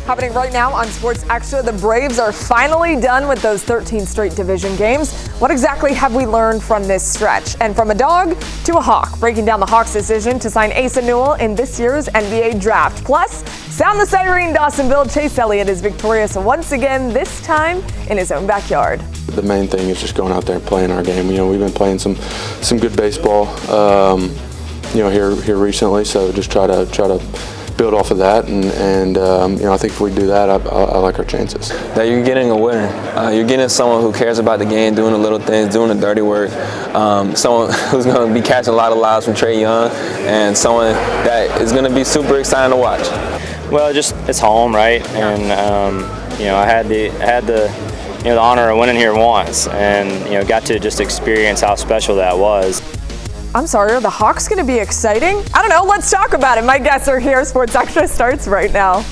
Happening right now on Sports Extra, the Braves are finally done with those 13 straight division games. What exactly have we learned from this stretch? And from a dog to a hawk, breaking down the Hawks' decision to sign Asa Newell in this year's NBA draft. Plus, sound the siren, Dawsonville. Chase Elliott is victorious once again, this time in his own backyard. The main thing is just going out there and playing our game. You know, we've been playing some good baseball, here recently. So just try to build off of that, and I think if we do that, I like our chances. That you're getting a winner. You're getting someone who cares about the game, doing the little things, doing the dirty work. Someone who's going to be catching a lot of lives from Trae Young, and someone that is going to be super exciting to watch. Well, just it's home, right? And I had the honor of winning here once, and got to just experience how special that was. I'm sorry, are the Hawks going to be exciting? I don't know, let's talk about it. My guests are here. Sports Extra starts right now.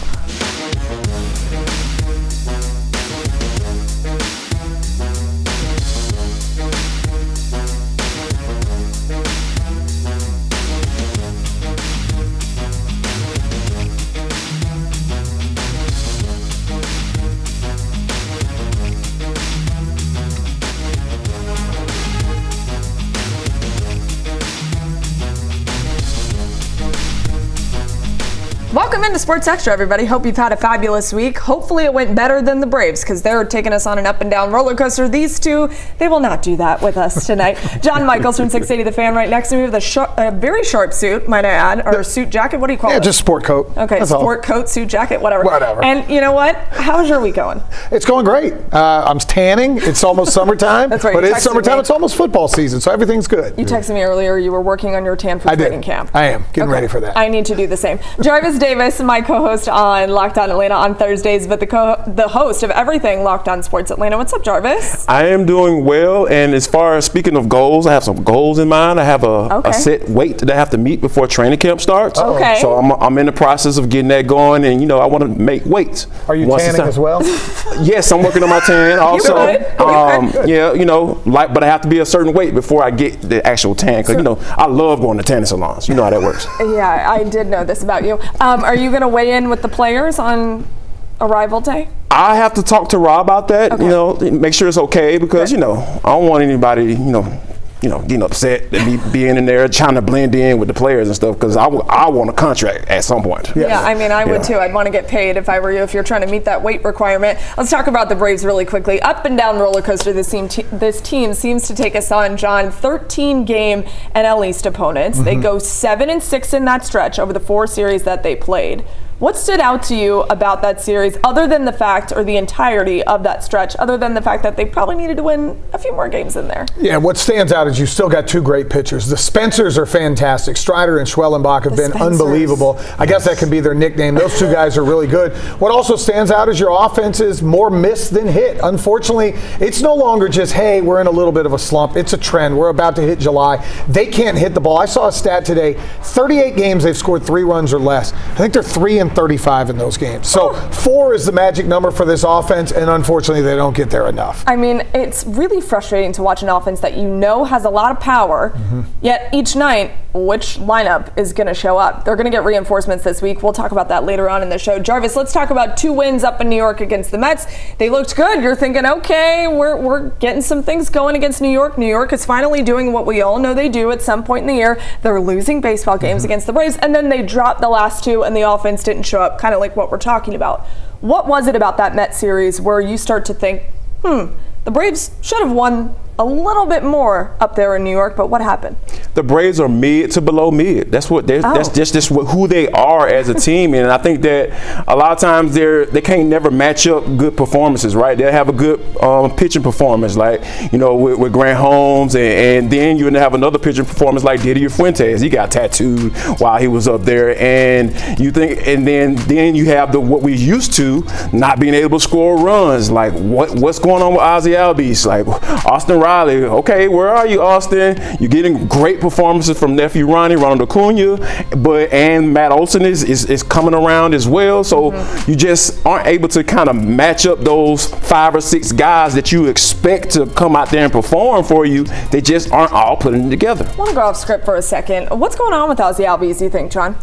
Welcome into Sports Extra, everybody. Hope you've had a fabulous week. Hopefully it went better than the Braves, because they're taking us on an up and down roller coaster. These two, they will not do that with us tonight. John Michaels from 680 The Fan right next to me with a very sharp suit, might I add, or suit jacket. What do you call it? Yeah, just sport coat. Okay, that's sport all. coat, suit jacket, whatever. Whatever. And you know what? How's your week going? It's going great. I'm tanning. It's almost summertime. That's right. But it's summertime. Me. It's almost football season, so everything's good. You texted me earlier. You were working on your tan for training camp. I am getting ready for that. I need to do the same. Jarvis Davis, my co-host on Locked On Atlanta on Thursdays, but the host of everything Locked On Sports Atlanta. What's up, Jarvis? I am doing well, and as far as speaking of goals, I have some goals in mind. I have a set weight that I have to meet before training camp starts. Okay. So I'm in the process of getting that going, and I want to make weights. Are you tanning as well? Yes, I'm working on my tan also. But I have to be a certain weight before I get the actual tan, because I love going to tanning salons. You know how that works. Yeah, I did know this about you. Are you going to weigh in with the players on arrival day? I have to talk to Rob about that. Okay. Make sure it's okay, because I don't want anybody getting upset at me being in there trying to blend in with the players and stuff, because I want a contract at some point. Yeah, I mean, I would too. I'd want to get paid if I were you, if you're trying to meet that weight requirement. Let's talk about the Braves really quickly. Up and down roller coaster this team seems to take us on, John. 13-game NL East opponents. Mm-hmm. They go 7-6 in that stretch over the 4 series that they played. What stood out to you about that series, other than the fact, or the entirety of that stretch, other than the fact that they probably needed to win a few more games in there? Yeah, what stands out is you still got 2 great pitchers. The Spencers are fantastic. Strider and Schwellenbach have been unbelievable. I guess that can be their nickname. Those 2 guys are really good. What also stands out is your offense is more miss than hit. Unfortunately, it's no longer just, hey, we're in a little bit of a slump. It's a trend. We're about to hit July. They can't hit the ball. I saw a stat today. 38 games they've scored 3 runs or less. I think they're 3-35 in those games. So 4 is the magic number for this offense, and unfortunately they don't get there enough. I mean, it's really frustrating to watch an offense that has a lot of power, yet each night, which lineup is going to show up? They're going to get reinforcements this week. We'll talk about that later on in the show. Jarvis, let's talk about 2 wins up in New York against the Mets. They looked good. You're thinking, okay, we're getting some things going against New York. New York is finally doing what we all know they do at some point in the year. They're losing baseball games against the Braves, and then they dropped the last 2, and the offense didn't show up, kind of like what we're talking about. What was it about that Mets series where you start to think, the Braves should have won a little bit more up there in New York, but what happened? The Braves are mid to below mid. That's what that's just who they are as a team, and I think that a lot of times they can't never match up good performances, right? They'll have a good pitching performance, like with Grant Holmes, and then you have another pitching performance like Didier Fuentes. He got tattooed while he was up there, and you think, and then you have what we used to not being able to score runs. Like what's going on with Ozzie Albies? Like Austin Riley, okay, where are you, Austin? You're getting great performances from nephew Ronald Acuna, and Matt Olson is coming around as well. So you just aren't able to kind of match up those 5 or 6 guys that you expect to come out there and perform for you. They just aren't all putting it together. I want to go off script for a second. What's going on with Ozzie Albies, you think, John?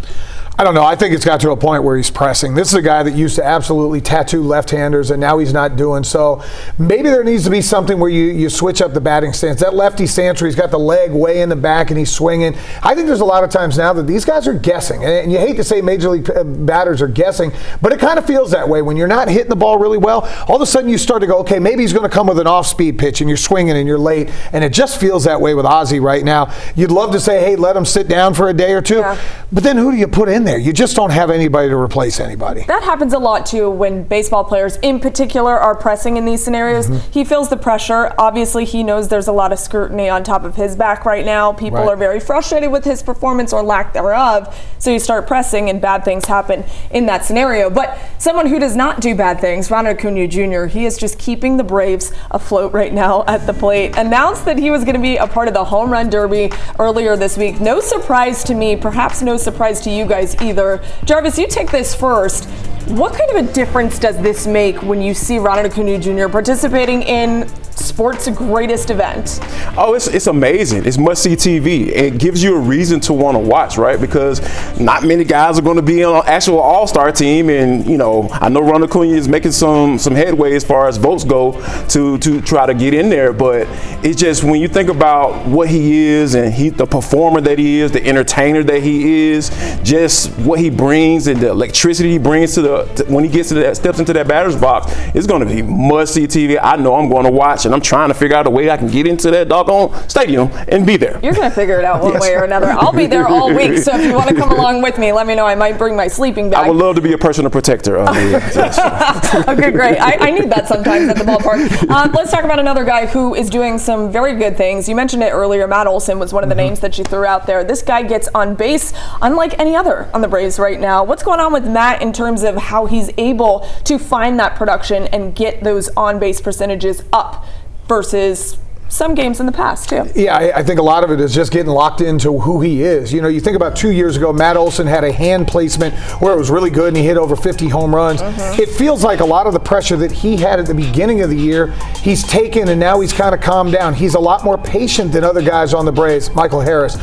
I don't know. I think it's got to a point where he's pressing. This is a guy that used to absolutely tattoo left-handers, and now he's not doing so. Maybe there needs to be something where you switch up the batting stance. That lefty stance where he's got the leg way in the back and he's swinging. I think there's a lot of times now that these guys are guessing. And you hate to say major league batters are guessing, but it kind of feels that way. When you're not hitting the ball really well, all of a sudden you start to go, okay, maybe he's going to come with an off-speed pitch, and you're swinging and you're late. And it just feels that way with Ozzie right now. You'd love to say, hey, let him sit down for a day or two. Yeah. But then who do you put in there? You just don't have anybody to replace anybody. That happens a lot too when baseball players in particular are pressing in these scenarios. He feels the pressure. Obviously he knows there's a lot of scrutiny on top of his back right now. People are very frustrated with his performance or lack thereof. So you start pressing and bad things happen in that scenario. But someone who does not do bad things, Ronald Acuna Jr., he is just keeping the Braves afloat right now at the plate. Announced that he was going to be a part of the Home Run Derby earlier this week. No surprise to me, perhaps no surprise to you guys either. Jarvis, you take this first. What kind of a difference does this make when you see Ronald Acuna Jr. participating in sports' greatest event? Oh, it's amazing. It's must-see TV. It gives you a reason to want to watch, right? Because not many guys are going to be on an actual all-star team, and I know Ronald Acuna is making some headway as far as votes go to try to get in there. But it's just when you think about what he is and the performer that he is, the entertainer that he is, just what he brings and the electricity he brings to when he steps into that batter's box, it's going to be must-see TV. I know I'm going to watch, and I'm trying to figure out a way I can get into that doggone stadium and be there. You're going to figure it out one way or another. I'll be there all week, so if you want to come along with me, let me know. I might bring my sleeping bag. I would love to be a personal protector. Okay, great. I need that sometimes at the ballpark. Let's talk about another guy who is doing some very good things. You mentioned it earlier. Matt Olson was one of the names that you threw out there. This guy gets on base unlike any other on the Braves right now. What's going on with Matt in terms of how he's able to find that production and get those on-base percentages up versus some games in the past too? Yeah, I think a lot of it is just getting locked into who he is. You think about 2 years ago, Matt Olson had a hand placement where it was really good and he hit over 50 home runs. It feels like a lot of the pressure that he had at the beginning of the year, he's taken, and now he's kind of calmed down. He's a lot more patient than other guys on the Braves, Michael Harris,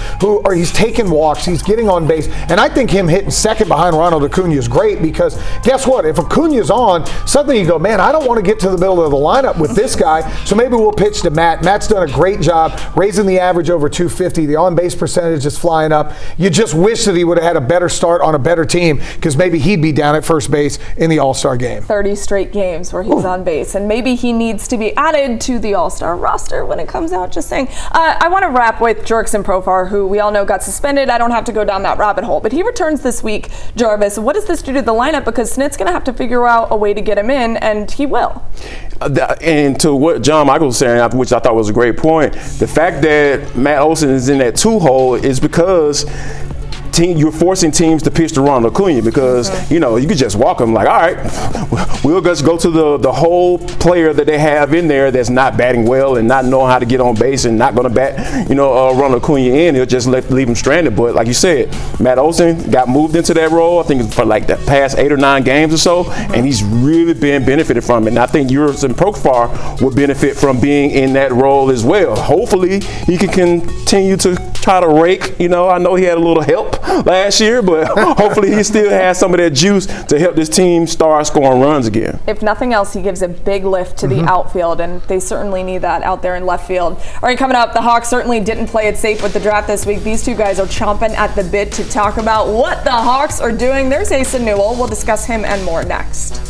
he's taking walks, he's getting on base. And I think him hitting second behind Ronald Acuna is great, because guess what? If Acuna's on, suddenly you go, man, I don't want to get to the middle of the lineup with this guy, so maybe we'll pitch to Matt. Matt's done a great job raising the average over 250. The on-base percentage is flying up. You just wish that he would have had a better start on a better team, because maybe he'd be down at first base in the All-Star game. 30 straight games where he's on base, and maybe he needs to be added to the All-Star roster when it comes out, just saying. I want to wrap with Jurickson Profar, who we all know got suspended. I don't have to go down that rabbit hole, but he returns this week. Jarvis, what does this do to the lineup? Because Snit's going to have to figure out a way to get him in, and he will. And to what John Michael was saying, which I thought was a great point, the fact that Matt Olson is in that 2 hole is because you're forcing teams to pitch to Ronald Acuna, because you could just walk them like, all right, we'll just go to the whole player that they have in there that's not batting well and not knowing how to get on base and not going to bat Ronald Acuna in. He'll just leave him stranded. But like you said, Matt Olson got moved into that role, I think, for like the past 8 or 9 games or so, and he's really been benefited from it. And I think Jurickson Profar would benefit from being in that role as well. Hopefully he can continue to try to rake. I know he had a little help last year, but hopefully he still has some of that juice to help this team start scoring runs again. If nothing else, he gives a big lift to the outfield, and they certainly need that out there in left field. All right, coming up, the Hawks certainly didn't play it safe with the draft this week. These two guys are chomping at the bit to talk about what the Hawks are doing. There's Asa Newell. We'll discuss him and more next.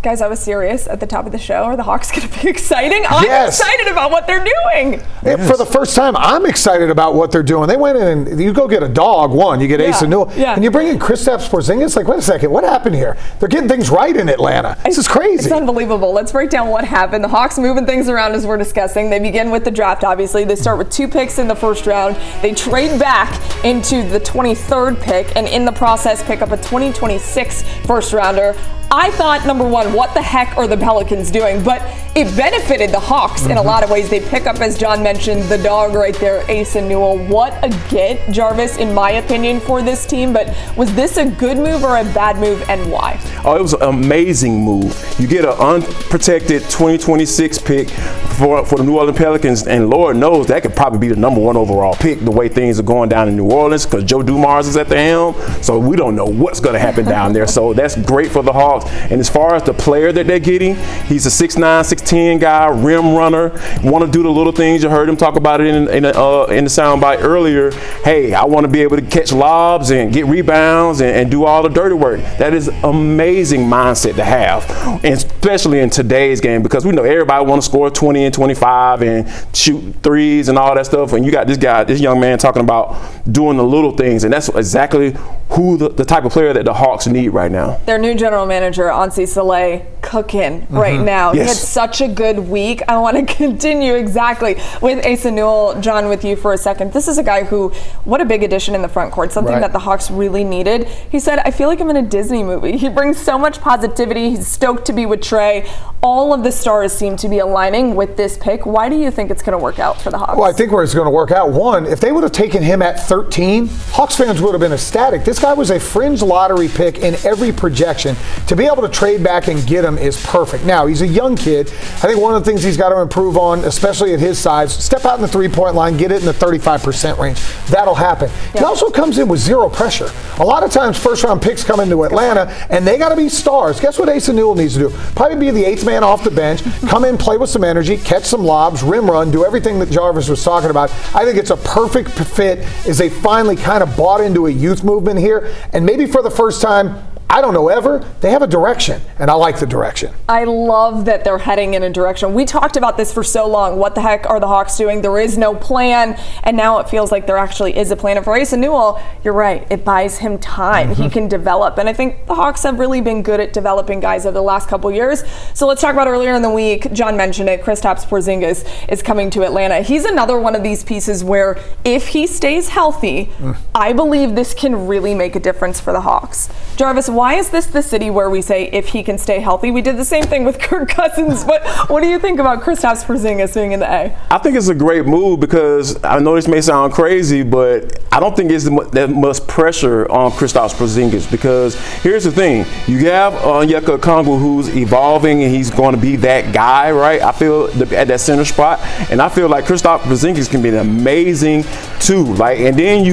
Guys, I was serious at the top of the show. Are the Hawks going to be exciting? I'm excited about what they're doing. For the first time, I'm excited about what they're doing. They went in and you go get a dog, you get Asa Newell, and you bring in Kristaps Porzingis. Like, wait a second, what happened here? They're getting things right in Atlanta. This is crazy. It's unbelievable. Let's break down what happened. The Hawks moving things around as we're discussing. They begin with the draft, obviously. They start with 2 picks in the first round. They trade back into the 23rd pick, and in the process pick up a 2026 first rounder. I thought, number one, what the heck are the Pelicans doing? But it benefited the Hawks in a lot of ways. They pick up, as John mentioned, the dog right there, Asa Newell. What a get, Jarvis, in my opinion, for this team. But was this a good move or a bad move, and why? Oh, it was an amazing move. You get an unprotected 2026 pick for the New Orleans Pelicans, and Lord knows that could probably be the #1 overall pick the way things are going down in New Orleans, because Joe Dumars is at the helm, so we don't know what's going to happen down there. So that's great for the Hawks. And as far as the player that they're getting, he's a 6'9", 6'10" guy, rim runner, want to do the little things. You heard him talk about it in the soundbite earlier. Hey, I want to be able to catch lobs and get rebounds and do all the dirty work. That is amazing mindset to have, and especially in today's game, because we know everybody want to score 20 and 25 and shoot threes and all that stuff. And you got this young man talking about doing the little things, and that's exactly who the type of player that the Hawks need right now. Their new general manager, Ansi Saleh, cooking right now. Yes. He had such a good week. I want to continue exactly with Asa Newell. John, with you for a second. This is a guy who, what a big addition in the front court, something that the Hawks really needed. He said, I feel like I'm in a Disney movie. He brings so much positivity. He's stoked to be with Trae. All of the stars seem to be aligning with this pick. Why do you think it's going to work out for the Hawks? Well, I think where it's going to work out, one, if they would have taken him at 13, Hawks fans would have been ecstatic. This guy was a fringe lottery pick in every projection. To be able to trade back and get him is perfect. Now, he's a young kid. I think one of the things he's got to improve on, especially at his size, step out in the three-point line, get it in the 35% range. That'll happen. He also comes in with zero pressure. A lot of times first-round picks come into Atlanta, and they got to be stars. Guess what Asa Newell needs to do? Probably be the eighth man off the bench, come in, play with some energy, catch some lobs, rim run, do everything that Jarvis was talking about. I think it's a perfect fit as they finally kind of bought into a youth movement here, and maybe for the first time, I don't know ever, they have a direction, and I like the direction. I love that they're heading in a direction. We talked about this for so long. What the heck are the Hawks doing? There is no plan, and now it feels like there actually is a plan. And for Asa Newell, you're right, it buys him time. He can develop, and I think the Hawks have really been good at developing guys over the last couple years. So let's talk about earlier in the week. John mentioned it. Kristaps Porzingis is coming to Atlanta. He's another one of these pieces where if he stays healthy, I believe this can really make a difference for the Hawks. Jarvis, why is this the city where we say if he can stay healthy? We did the same thing with Kirk Cousins, but what do you think about Kristaps Porzingis being in the A? I think it's a great move, because I know this may sound crazy, but I don't think it's that much pressure on Kristaps Porzingis, because here's the thing. You have Onyeka Okongwu, who's evolving, and he's going to be that guy, right? I feel at that center spot, and I feel like Kristaps Porzingis can be an amazing two. And then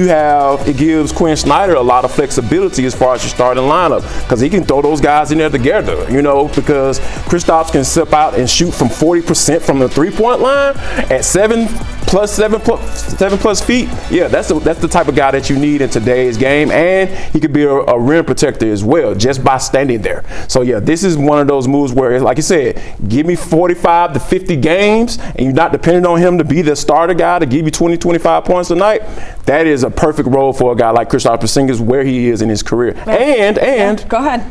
it gives Quinn Snyder a lot of flexibility as far as your starting lineup, because he can throw those guys in there together, because Kristaps can step out and shoot from 40% from the three-point line at 7 plus feet. Yeah, that's the type of guy that you need in today's game, and he could be a rim protector as well, just by standing there. So yeah, this is one of those moves where, like you said, give me 45 to 50 games, and you're not dependent on him to be the starter guy to give you 20, 25 points a night. That is a perfect role for a guy like Kristaps Porzingis where he is in his career. And go ahead.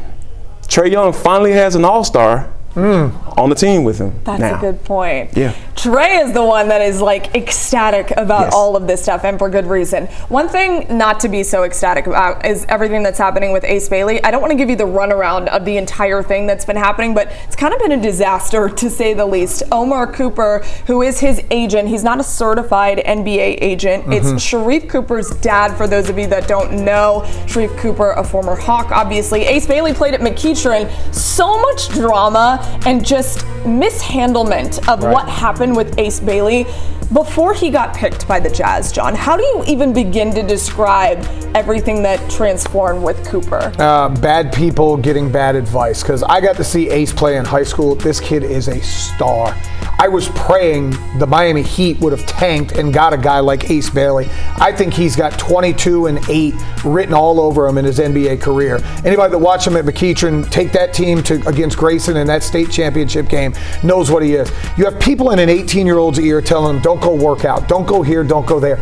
Trae Young finally has an all-star on the team with him. That's now. a good point. Yeah. Trae is the one that is ecstatic about all of this stuff, and for good reason. One thing not to be so ecstatic about is everything that's happening with Ace Bailey. I don't want to give you the runaround of the entire thing that's been happening, but it's kind of been a disaster to say the least. Omar Cooper, who is his agent, he's not a certified NBA agent. It's Sharif Cooper's dad, for those of you that don't know. Sharif Cooper, a former Hawk, obviously. Ace Bailey played at McEachern. So much drama and just mishandlement of what happened with Ace Bailey before he got picked by the Jazz. John, how do you even begin to describe everything that transformed with Cooper? Bad people getting bad advice, because I got to see Ace play in high school. This kid is a star. I was praying the Miami Heat would have tanked and got a guy like Ace Bailey. I think he's got 22 and 8 written all over him in his NBA career. Anybody that watched him at McEachern take that team against Grayson in that state championship game knows what he is. You have people in an 18-year-old's ear telling him, don't don't go work out, don't go here, don't go there.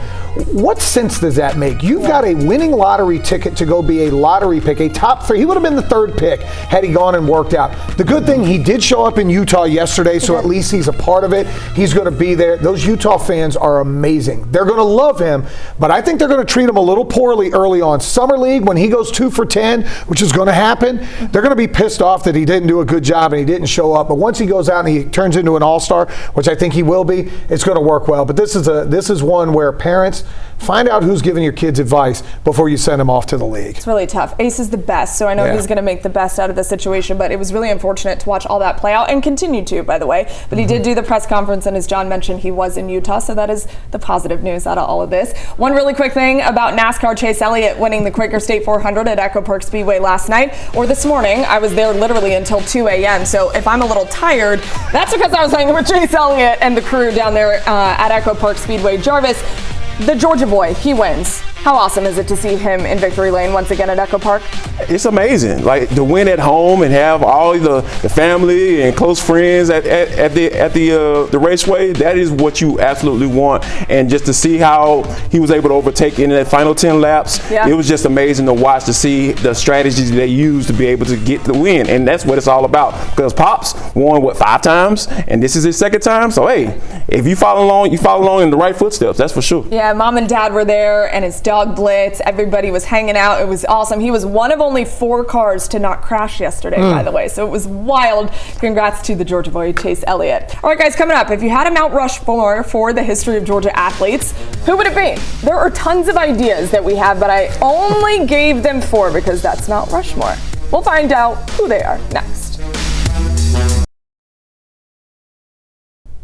What sense does that make? You've got a winning lottery ticket to go be a lottery pick, a top 3. He would have been the 3rd pick had he gone and worked out. The good thing, he did show up in Utah yesterday, so at least he's a part of it. He's going to be there. Those Utah fans are amazing. They're going to love him, but I think they're going to treat him a little poorly early on. Summer League, when he goes 2 for 10, which is going to happen, they're going to be pissed off that he didn't do a good job and he didn't show up. But once he goes out and he turns into an all-star, which I think he will be, it's going to work well. But this is one where parents, find out who's giving your kids advice before you send them off to the league. It's really tough. Ace is the best, so I know he's going to make the best out of the situation, but it was really unfortunate to watch all that play out, and continue to, by the way. But he did do the press conference, and as John mentioned, he was in Utah, so that is the positive news out of all of this. One really quick thing about NASCAR: Chase Elliott winning the Quaker State 400 at Echo Park Speedway last night, or this morning. I was there literally until 2 a.m., so if I'm a little tired, that's because I was hanging with Chase Elliott and the crew down there at Echo Park Speedway. Jarvis, the Georgia boy, he wins. How awesome is it to see him in victory lane once again at Echo Park? It's amazing, like to win at home and have all the family and close friends at the raceway. That is what you absolutely want, and just to see how he was able to overtake in that final 10 laps, it was just amazing to watch, to see the strategies they used to be able to get the win, and that's what it's all about. Because Pops won 5 times, and this is his 2nd time. So hey, if you follow along, in the right footsteps. That's for sure. Yeah, Mom and Dad were there, and his dog Blitz. Everybody was hanging out. It was awesome. He was one of only 4 cars to not crash yesterday, by the way. So it was wild. Congrats to the Georgia boy, Chase Elliott. All right, guys, coming up, if you had a Mount Rushmore for the history of Georgia athletes, who would it be? There are tons of ideas that we have, but I only gave them 4 because that's Mount Rushmore. We'll find out who they are next.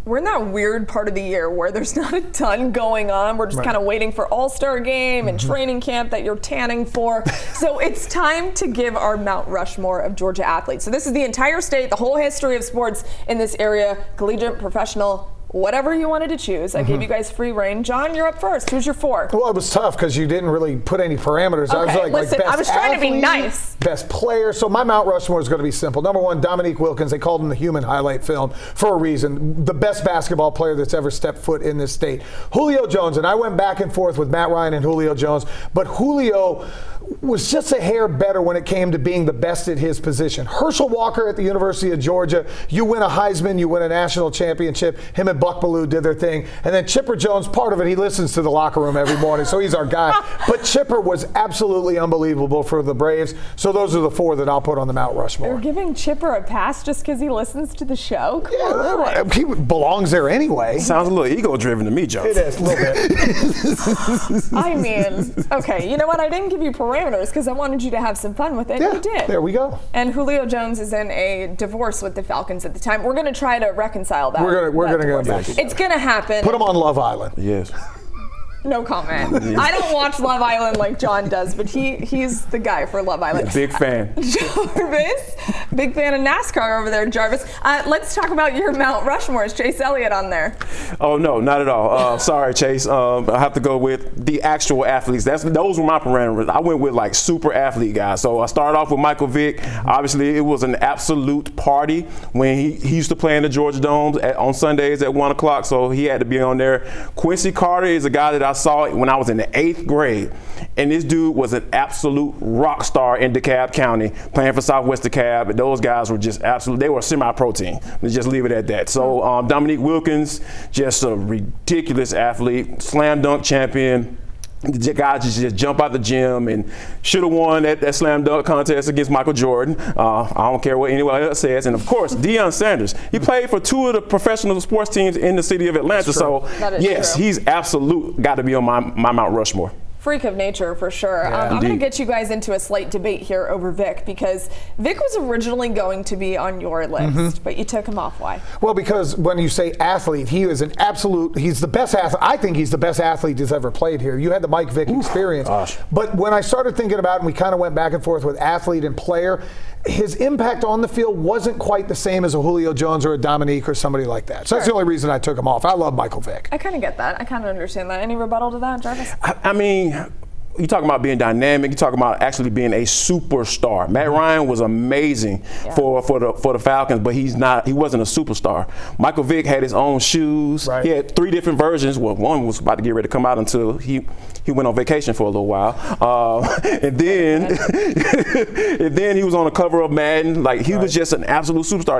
We're in that weird part of the year where there's not a ton going on. We're just kind of waiting for All-Star game and training camp that you're tanning for. So it's time to give our Mount Rushmore of Georgia athletes. So this is the entire state, the whole history of sports in this area, collegiate, professional, whatever you wanted to choose. I gave you guys free reign. John, you're up first. Who's your 4? Well, it was tough because you didn't really put any parameters. Okay, I was listen, best I was trying athlete, to be nice. Best player. So my Mount Rushmore is going to be simple. Number 1, Dominique Wilkins. They called him the human highlight film for a reason. The best basketball player that's ever stepped foot in this state. Julio Jones, and I went back and forth with Matt Ryan and Julio Jones, but Julio was just a hair better when it came to being the best at his position. Herschel Walker at the University of Georgia, you win a Heisman, you win a national championship. Him and Buck Bellew did their thing. And then Chipper Jones, part of it, he listens to the locker room every morning, so he's our guy. But Chipper was absolutely unbelievable for the Braves. So those are the 4 that I'll put on the Mount Rushmore. You're giving Chipper a pass just because he listens to the show? Come on. He belongs there anyway. Sounds a little ego-driven to me, Joe. It is, a little bit. I mean, okay, you know what? I didn't give you parameters because I wanted you to have some fun with it. Yeah, You did. there we go. And Julio Jones is in a divorce with the Falcons at the time. We're going to try to reconcile that. We're gonna go divorce. back. It's going to happen. Put him on Love Island. Yes. No comment. I don't watch Love Island like John does, but he's the guy for Love Island. Big fan. Jarvis, big fan of NASCAR over there, Jarvis. Let's talk about your Mount Rushmore. Is Chase Elliott on there? Oh, no, not at all. Sorry, Chase. I have to go with the actual athletes. Those were my parameters. I went with like super athlete guys. So I started off with Michael Vick. Obviously, it was an absolute party when he used to play in the Georgia Dome on Sundays at 1 o'clock, so he had to be on there. Quincy Carter is a guy that I saw when I was in the 8th grade, and this dude was an absolute rock star in DeKalb County, playing for Southwest DeKalb. And those guys were just absolute. They were a semi-pro team. Let's just leave it at that. So Dominique Wilkins, just a ridiculous athlete, slam dunk champion. The guy just jump out the gym and should have won that slam dunk contest against Michael Jordan. I don't care what anyone else says. And of course, Deion Sanders. He played for 2 of the professional sports teams in the city of Atlanta. So yes, true. He's absolute got to be on my Mount Rushmore. Freak of nature for sure. Yeah, I'm going to get you guys into a slight debate here over Vic, because Vic was originally going to be on your list, but you took him off. Why? Well, because when you say athlete, he is he's the best athlete. I think he's the best athlete that's ever played here. You had the Mike Vick experience. Gosh. But when I started thinking about it, and we kind of went back and forth with athlete and player, his impact on the field wasn't quite the same as a Julio Jones or a Dominique or somebody like that. So that's the only reason I took him off. I love Michael Vick. I kind of get that. I kind of understand that. Any rebuttal to that, Jarvis? I mean, you talking about being dynamic. You talking about actually being a superstar. Matt Ryan was amazing for the Falcons, but he wasn't a superstar. Michael Vick had his own shoes. Right. He had 3 different versions. Well, one was about to get ready to come out until he went on vacation for a little while, and then and then he was on the cover of Madden. Like, he was just an absolute superstar.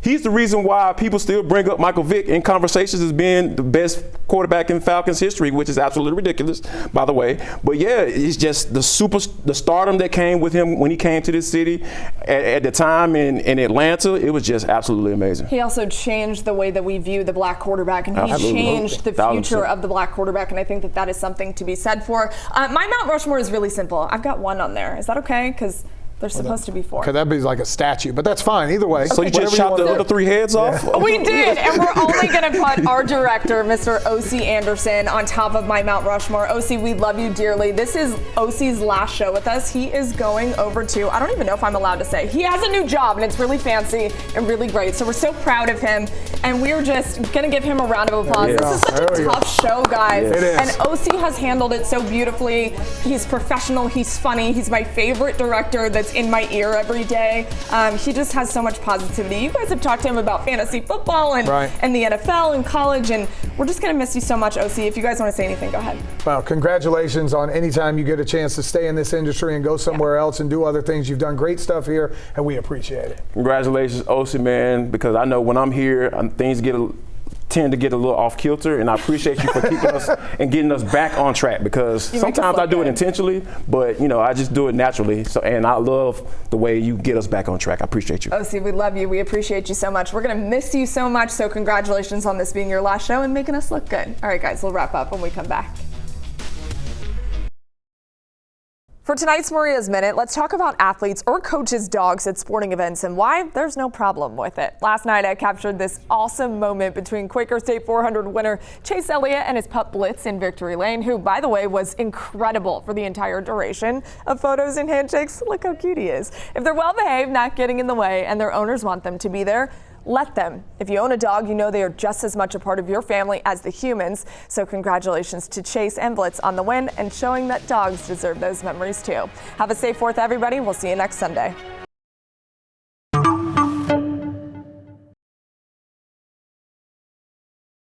He's the reason why people still bring up Michael Vick in conversations as being the best quarterback in Falcons history, which is absolutely ridiculous, by the way. But yeah, it's just the stardom that came with him when he came to this city at the time in Atlanta. It was just absolutely amazing. He also changed the way that we view the black quarterback, and he Absolutely. changed the 1,000%. future of the black quarterback, and I think that is something to be said for. My Mount Rushmore is really simple. I've got 1 on there. Is that okay? Because there's supposed to be 4. Okay, that'd be like a statue, but that's fine. Either way. So you just chopped the other 3 heads off? We did, and we're only going to put our director, Mr. O.C. Anderson, on top of my Mount Rushmore. O.C., we love you dearly. This is O.C.'s last show with us. He is going over to, I don't even know if I'm allowed to say, he has a new job, and it's really fancy and really great. So we're so proud of him, and we're just going to give him a round of applause. This is such a tough show, guys. It is. And O.C. has handled it so beautifully. He's professional. He's funny. He's my favorite director that's in my ear every day. He just has so much positivity. You guys have talked to him about fantasy football and the NFL and college, and we're just going to miss you so much, OC. If you guys want to say anything, go ahead. Well, congratulations on any time you get a chance to stay in this industry and go somewhere else and do other things. You've done great stuff here, and we appreciate it. Congratulations, OC, man, because I know when I'm here, things tend to get a little off kilter, and I appreciate you for keeping us and getting us back on track, because sometimes I do it intentionally, but I just do it naturally. So, and I love the way you get us back on track. I appreciate you. OC, we love you. We appreciate you so much. We're going to miss you so much, so congratulations on this being your last show and making us look good. All right, guys, we'll wrap up when we come back. For tonight's Maria's Minute, let's talk about athletes or coaches' dogs at sporting events and why there's no problem with it. Last night, I captured this awesome moment between Quaker State 400 winner Chase Elliott and his pup Blitz in Victory Lane, who, by the way, was incredible for the entire duration of photos and handshakes. Look how cute he is. If they're well behaved, not getting in the way, and their owners want them to be there, let them. If you own a dog, you know they are just as much a part of your family as the humans. So congratulations to Chase and Blitz on the win and showing that dogs deserve those memories too. Have a safe 4th, everybody. We'll see you next Sunday.